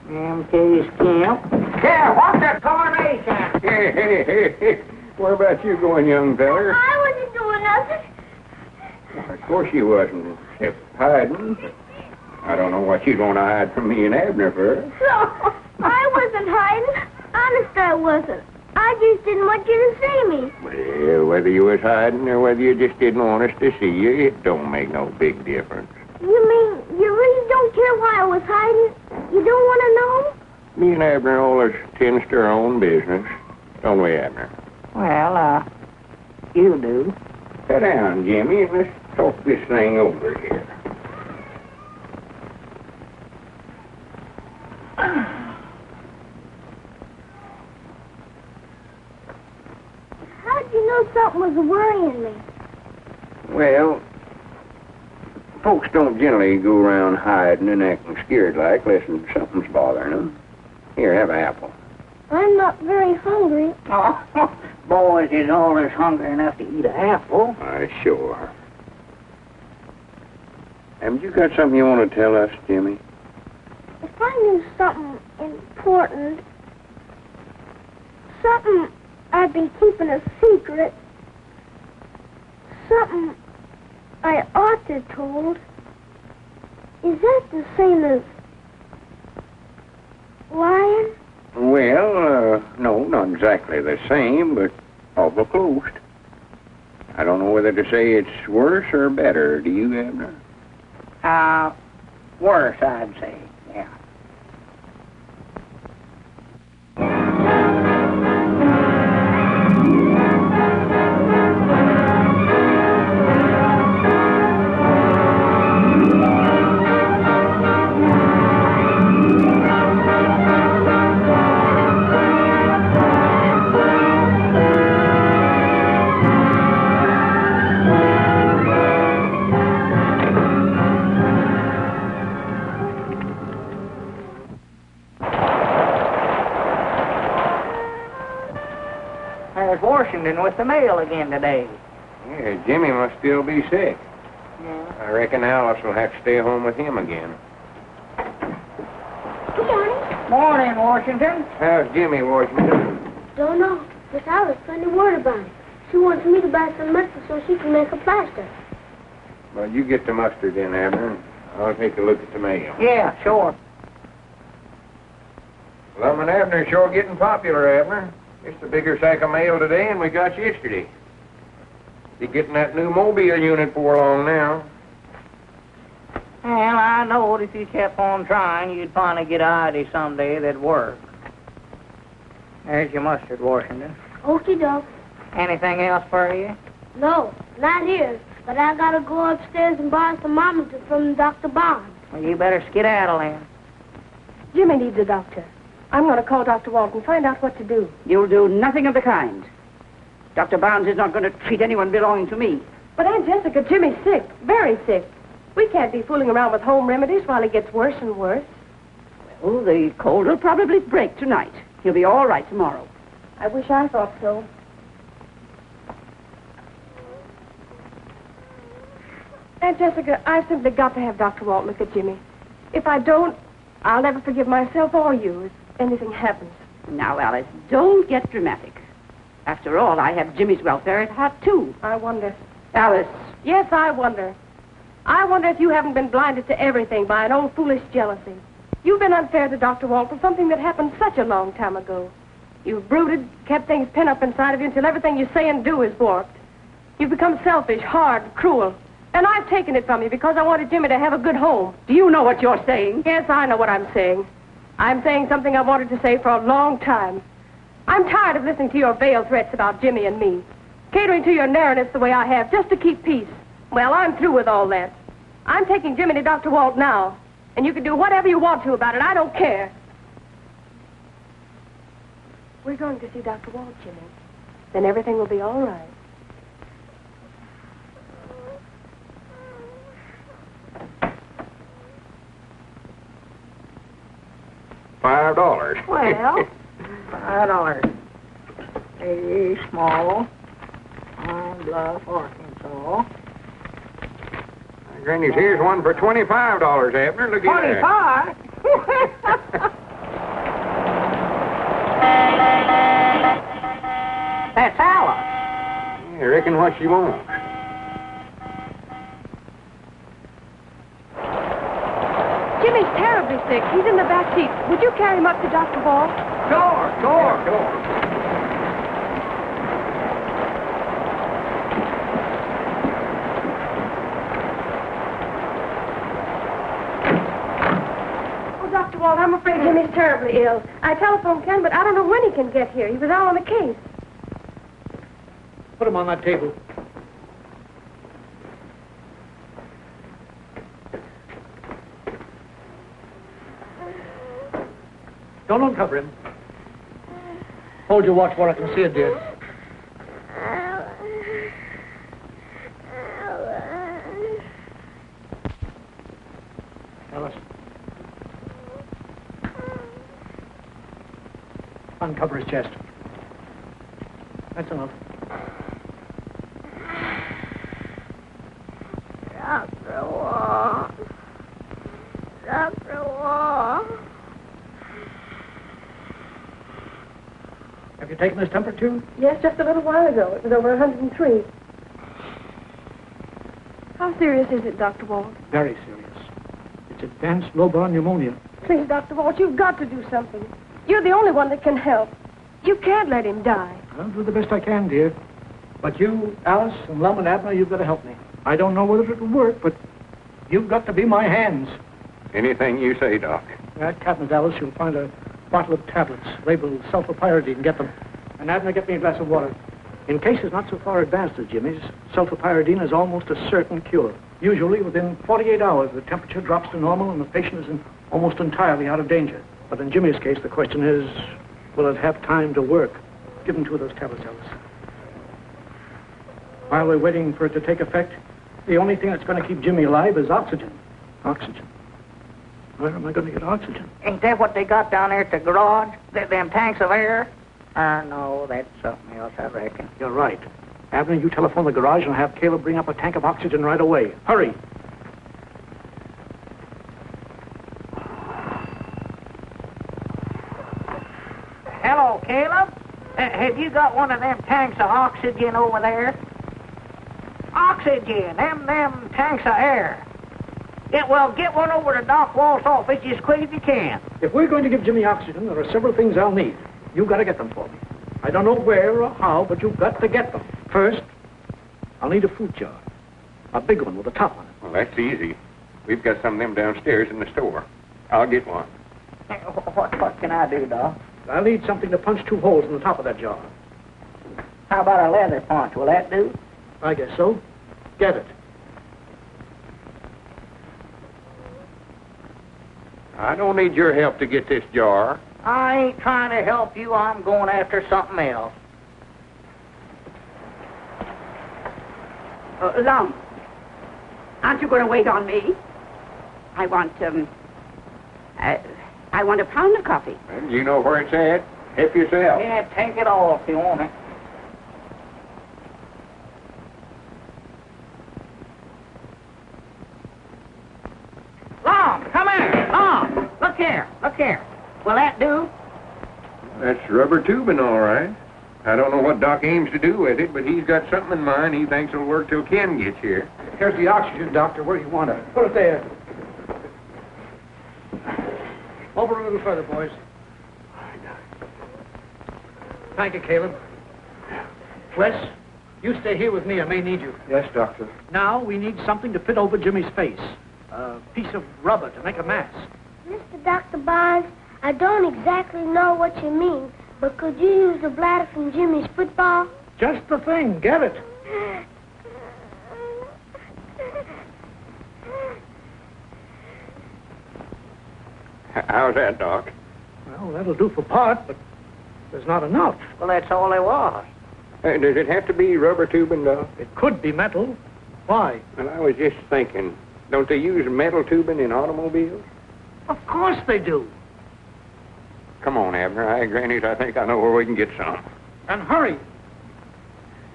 M.K. Skimp. Here, what's the coronation? Hey. Where about you going, young feller? I wasn't doing nothing. Of course you wasn't, except hiding. I don't know what you're going to hide from me and Abner for. No, I wasn't hiding. Honest, I wasn't. I just didn't want you to see me. Well, whether you was hiding or whether you just didn't want us to see you, it don't make no big difference. You mean you really don't care why I was hiding? You don't want to know? Me and Abner always tends to our own business. Don't we, Abner? Well, you do. Sit down, Jimmy, and let's talk this thing over here. How'd you know something was worrying me? Well, Folks don't generally go around hiding and acting scared like, unless something's bothering them. Here, have an apple. I'm not very hungry. Oh, boys is always hungry enough to eat an apple. Sure. Haven't you got something you want to tell us, Jimmy? If I knew something important, something I'd been keeping a secret, something I ought to have told, is that the same as lying? Well, no, not exactly the same, but awful close. I don't know whether to say it's worse or better. Do you, Abner? Worse, I'd say, yeah. There's Washington with the mail again today. Yeah, Jimmy must still be sick. Yeah. I reckon Alice will have to stay home with him again. Good morning. Morning, Washington. How's Jimmy, Washington? Don't know. Miss Alice sent me word about it. She wants me to buy some mustard so she can make a plaster. Well, you get the mustard in, Abner, and I'll take a look at the mail. Yeah, sure. Lum and Abner sure getting popular, Abner. Just a bigger sack of mail today than we got yesterday. Be getting that new mobile unit for long now. Well, I knowed if you kept on trying, you'd finally get an idea someday that'd work. There's your mustard, Washington. Okie doke. Anything else for you? No, not here. But I gotta go upstairs and buy some thermometer from Dr. Bond. Well, you better skedaddle then. Jimmy needs a doctor. I'm going to call Dr. Walton and find out what to do. You'll do nothing of the kind. Dr. Barnes is not going to treat anyone belonging to me. But Aunt Jessica, Jimmy's sick, very sick. We can't be fooling around with home remedies while he gets worse and worse. Well, the cold will probably break tonight. He'll be all right tomorrow. I wish I thought so. Aunt Jessica, I've simply got to have Dr. Walton look at Jimmy. If I don't, I'll never forgive myself or you if anything happens. Now, Alice, don't get dramatic. After all, I have Jimmy's welfare at heart, too. I wonder. Alice. Yes, I wonder. I wonder if you haven't been blinded to everything by an old foolish jealousy. You've been unfair to Dr. Walton, something that happened such a long time ago. You've brooded, kept things pent up inside of you until everything you say and do is warped. You've become selfish, hard, cruel. And I've taken it from you because I wanted Jimmy to have a good home. Do you know what you're saying? Yes, I know what I'm saying. I'm saying something I've wanted to say for a long time. I'm tired of listening to your veiled threats about Jimmy and me. Catering to your narrowness the way I have, just to keep peace. Well, I'm through with all that. I'm taking Jimmy to Dr. Walt now. And you can do whatever you want to about it. I don't care. We're going to see Dr. Walt, Jimmy. Then everything will be all right. $5. Well, $5. A small, Pine Bluff, Arkansas. Granny, here's one for $25, Abner. Look at that. 25? That's Alice. I reckon what she wants. Jimmy's terribly sick. He's in the back seat. Would you carry him up to Dr. Walt? Sure. Oh, Dr. Walt, I'm afraid Jimmy's terribly ill. I telephoned Ken, but I don't know when he can get here. He was out on the case. Put him on that table. Don't uncover him. Hold your watch where I can see it, dear. uncover his chest. That's enough. Dr. Wong. Dr. Wong. Have you taken his temperature? Yes, just a little while ago. It was over 103. How serious is it, Dr. Walt? Very serious. It's advanced lobar pneumonia. Please, Dr. Walt, you've got to do something. You're the only one that can help. You can't let him die. I'll do the best I can, dear. But you, Alice, and Lum and Abner, you've got to help me. I don't know whether it will work, but you've got to be my hands. Anything you say, Doc. At Cabinet, Alice, you'll find a bottle of tablets labeled sulfapyridine. Get them. And Abner, get me a glass of water. In cases not so far advanced as Jimmy's, sulfapyridine is almost a certain cure. Usually, within 48 hours, the temperature drops to normal and the patient is almost entirely out of danger. But in Jimmy's case, the question is, will it have time to work? Give him 2 of those tablets, Alice. While we're waiting for it to take effect, the only thing that's going to keep Jimmy alive is oxygen. Oxygen. Where am I going to get oxygen? Ain't that what they got down there at the garage? Them tanks of air? No, that's something else, I reckon. You're right. Abner, you telephone the garage and have Caleb bring up a tank of oxygen right away. Hurry. Hello, Caleb. Have you got one of them tanks of oxygen over there? Oxygen, them tanks of air. Yeah, well, get one over to Doc Walt's office as quick as you can. If we're going to give Jimmy oxygen, there are several things I'll need. You've got to get them for me. I don't know where or how, but you've got to get them. First, I'll need a fruit jar. A big one with a top on it. Well, that's easy. We've got some of them downstairs in the store. I'll get one. What can I do, Doc? I'll need something to punch 2 holes in the top of that jar. How about a leather punch? Will that do? I guess so. Get it. I don't need your help to get this jar. I ain't trying to help you. I'm going after something else. Lum, aren't you going to wait on me? I want a pound of coffee. Well, you know where it's at. Help yourself. Yeah, take it all if you want it. Lum, come here. Lum, look here. Look here. Will that do? That's rubber tubing, all right. I don't know what Doc aims to do with it, but he's got something in mind he thinks will work till Ken gets here. Here's the oxygen, Doctor. Where do you want it? Put it there. Over a little further, boys. Thank you, Caleb. Wes, you stay here with me. I may need you. Yes, Doctor. Now, we need something to fit over Jimmy's face. A piece of rubber to make a mask. Mr. Dr. Barnes, I don't exactly know what you mean, but could you use the bladder from Jimmy's football? Just the thing. Get it. How's that, Doc? Well, that'll do for part, but there's not enough. Well, that's all there was. Does it have to be rubber tubing, Doc? It could be metal. Why? Well, I was just thinking, don't they use metal tubing in automobiles? Of course they do. Come on, Abner. Granny's, I think I know where we can get some. And hurry.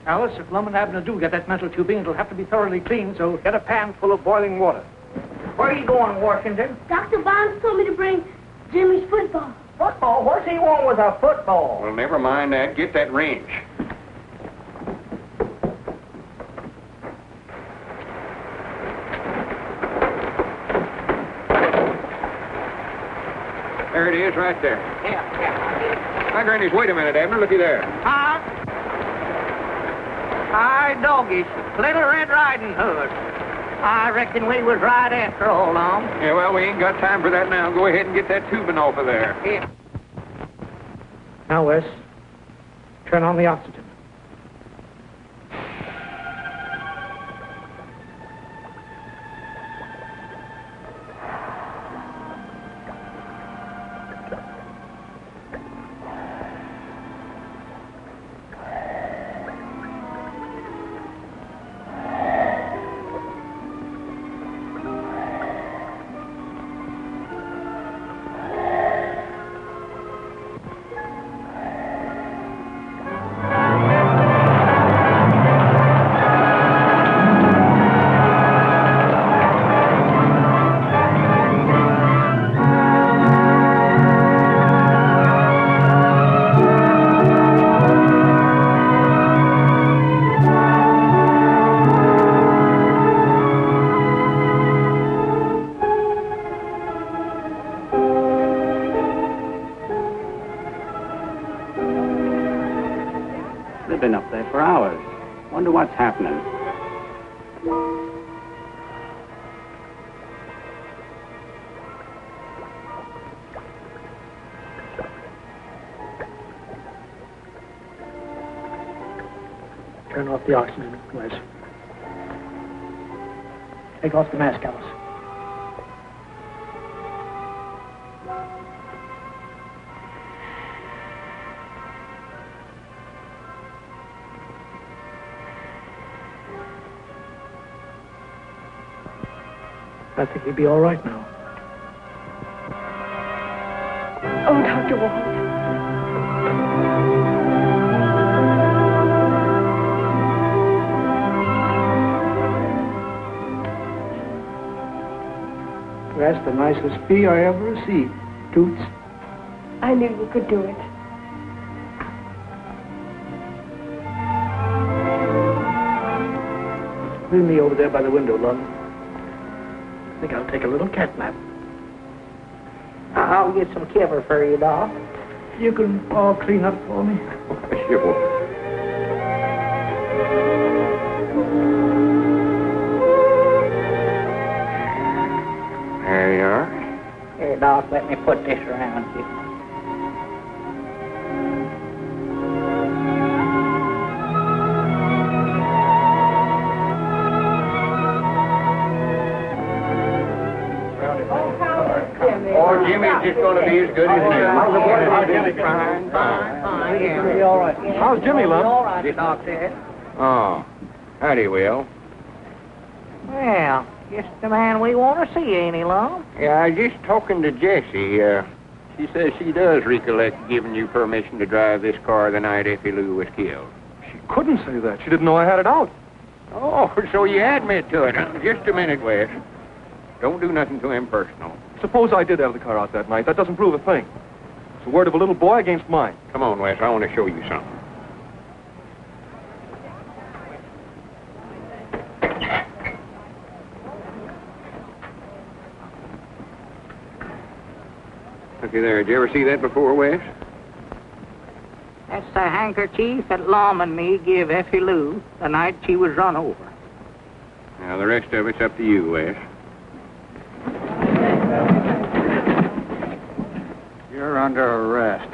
Alice, if Lum and Abner do get that metal tubing, it'll have to be thoroughly cleaned, so get a pan full of boiling water. Where are you going, Washington? Dr. Barnes told me to bring Jimmy's football. Football? What's he want with a football? Well, never mind that. Get that wrench. There it is, right there. Yeah. Now, Granny's, wait a minute, Abner. Looky there. Huh? Hi, doggies. Little Red Riding Hood. I reckon we was right after all, Lum. Yeah, well, we ain't got time for that now. Go ahead and get that tubing off of there. Yeah. Now, Wes, turn on the oxygen. I've been up there for hours. Wonder what's happening. Turn off the oxygen, Wes. Take off the mask, Alice. I think he'll be all right now. Oh, Dr. Walt. That's the nicest fee I ever received, Toots. I knew you could do it. Leave me over there by the window, Lum. I think I'll take a little cat nap. I'll get some kibber for you, Doc. You can all clean up for me. Sure. There you are. Here, Doc, let me put this around you. Oh, Jimmy's just going to be as good as new. Fine, fine. He'll be all right. How's Jimmy, Lum? All right, the Doc said. Oh, howdy, Will. Well, just the man we want to see, ain't he, Lum? Yeah, I was just talking to Jessie. She says she does recollect giving you permission to drive this car the night Effie Lou was killed. She couldn't say that. She didn't know I had it out. Oh, so you admit to it. Just a minute, Wes. Don't do nothing to him personal. Suppose I did have the car out that night. That doesn't prove a thing. It's the word of a little boy against mine. Come on, Wes. I want to show you something. Looky there. Did you ever see that before, Wes? That's the handkerchief that Lum and me give Effie Lou the night she was run over. Now, the rest of it's up to you, Wes. You're under arrest.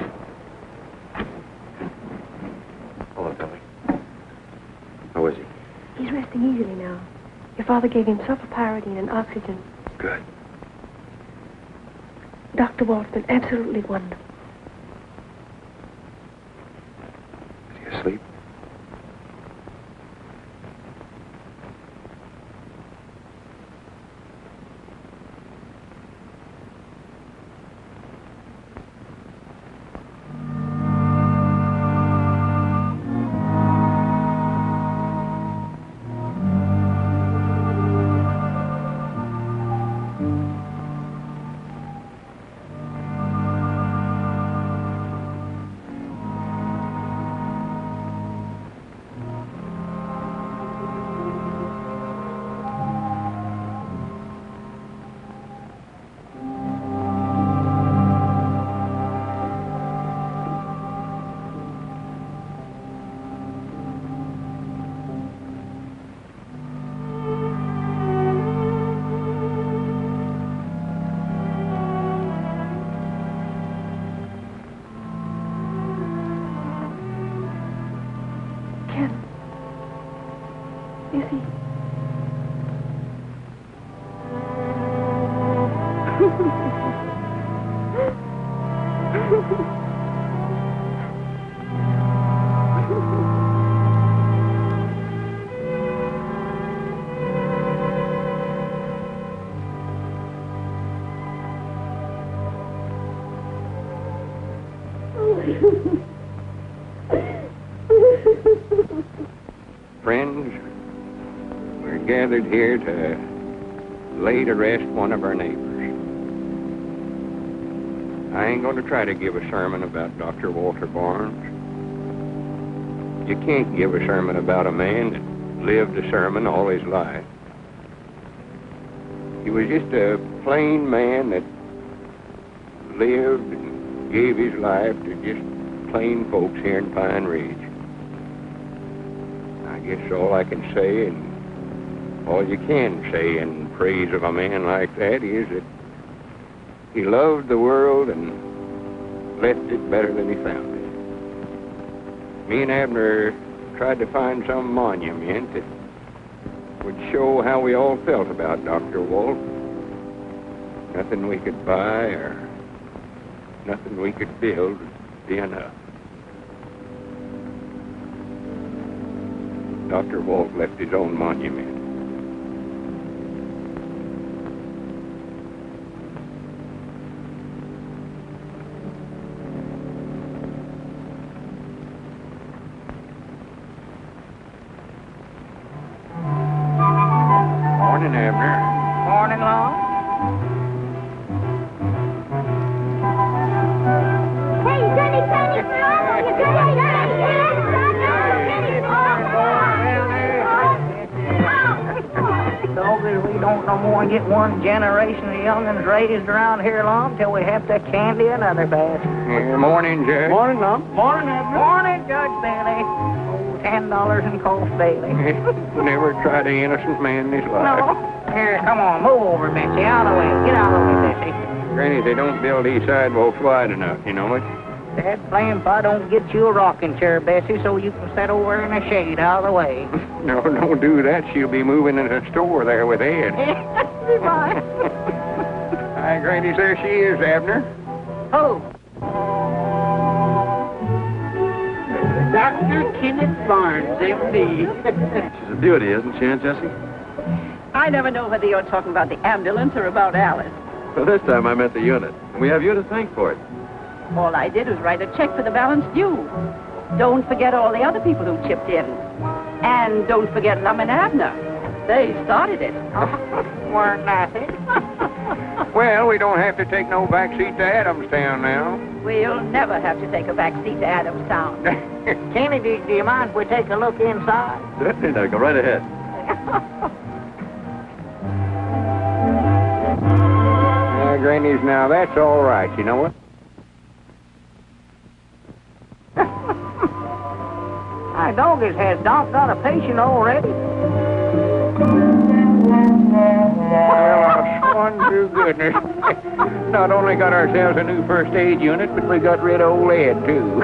Hello, Billy. How is he? He's resting easily now. Your father gave him sulfapyridine and oxygen. Good. Dr. Walt's been absolutely wonderful. Is he asleep? Is he? Friends, we're gathered here to lay to rest one of our neighbors. I ain't going to try to give a sermon about Dr. Walter Barnes. You can't give a sermon about a man that lived a sermon all his life. He was just a plain man that lived and gave his life to just plain folks here in Pine Ridge. guess all I can say, and all you can say in praise of a man like that, is that he loved the world and left it better than he found it. Me and Abner tried to find some monument that would show how we all felt about Dr. Walt. Nothing we could buy or nothing we could build would be enough. Dr. Walt left his own monument. Morning, Abner. Morning, Lum. Hey, Johnny, Johnny, Doggies, we don't no more get one generation of young'uns raised around here long till we have to candy another batch. Morning, Judge. Morning, Lum. Morning, Abner. Morning, Judge Bailey. Oh, $10 in cost daily. Never tried an innocent man in his life. No. Here, come on, move over, Betsy. Out of the way. Get out of the way, Betsy. Granny, they don't build these sidewalks wide enough, you know it? That blame if I don't get you a rocking chair, Bessie, so you can sit over in the shade out of the way. No, don't do that. She'll be moving in the store there with Ed. Goodbye. Hi, Granny, there she is, Abner. Oh. Dr. Kenneth Barnes, M.D. She's a beauty, isn't she, Aunt Jessie? I never know whether you're talking about the ambulance or about Alice. Well, this time I meant the unit. And we have you to thank for it. All I did was write a check for the balance due. Don't forget all the other people who chipped in. And don't forget Lum and Abner. They started it. Weren't nothing. Well, we don't have to take no backseat to Adamstown now. We'll never have to take a back seat to Adamstown. Kenny, do you mind if we take a look inside? Certainly, now go right ahead. Granny's, now that's all right, you know what? My doggies, has Doc got a patient already? Well, one true goodness. Not only got ourselves a new first aid unit, but we got rid of old Ed, too.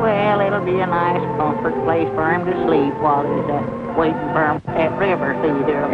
Well, it'll be a nice comfort place for him to sleep while he's waiting for him at river feeder.